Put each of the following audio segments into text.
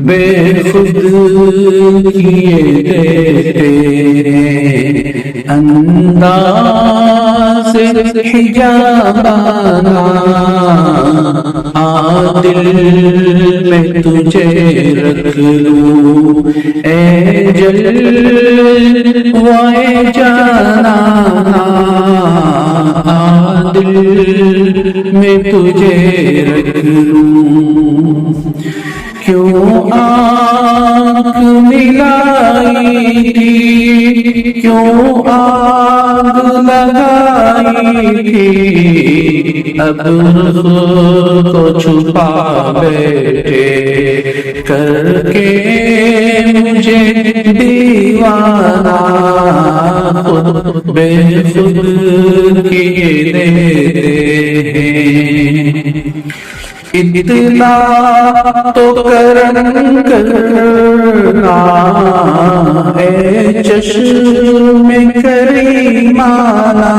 بے خود کیے دیتے ہیں انداز حجابانہ، دل میں تجھے رکھ لوں اے جلوہ جانا، دل میں تجھے رکھ لوں۔ کیوں آنکھ ملائی تھی، کیوں آگ لگائی تھی، اب کو چھپا بیٹھے کر کے مجھے دیوانہ، خود بے خود کیے دیتے ہیں۔ اطلاع تو کرم کرنا اے چشم کریمانہ،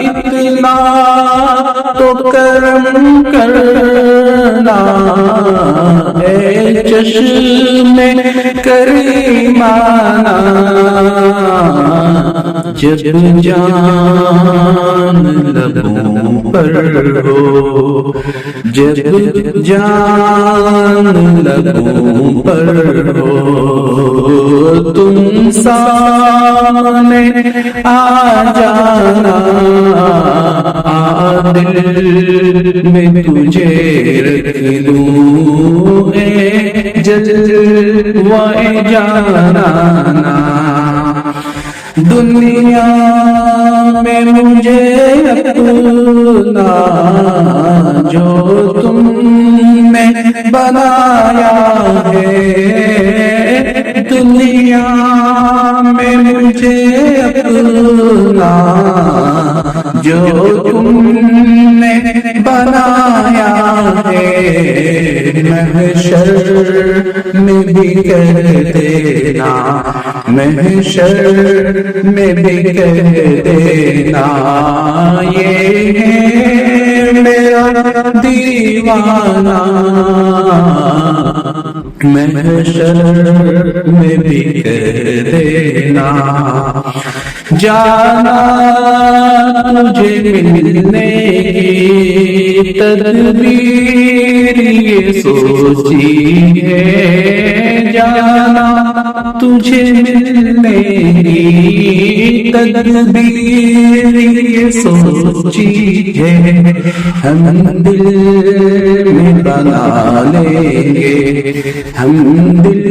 اطلاع تو کرم کرنا اے چشم کریمانہ، جب جان لبوں پر ہو، جب جان لبوں پر ہو، تم سامنے آ جانا، دل میں تجھے رکھ لوں اے جلوہ جانا۔ دنیا میں مجھے اپنا جو تم نے بنایا ہے، دنیا میں مجھے اپنا جو تم نے بنایا ہے، محشر میں بھی کہہ دینا، محشر میں بھی کہہ دینا، یہ ہے میرا دیوانہ، محشر میں بھی کہہ دینا۔ جانا تجھے ملنے کی تدبیر یہ سوچی ہے، جانا تجھے ملنے کی تدبیر یہ سوچی ہے، ہم دل میں بنا لیں گے، ہم دل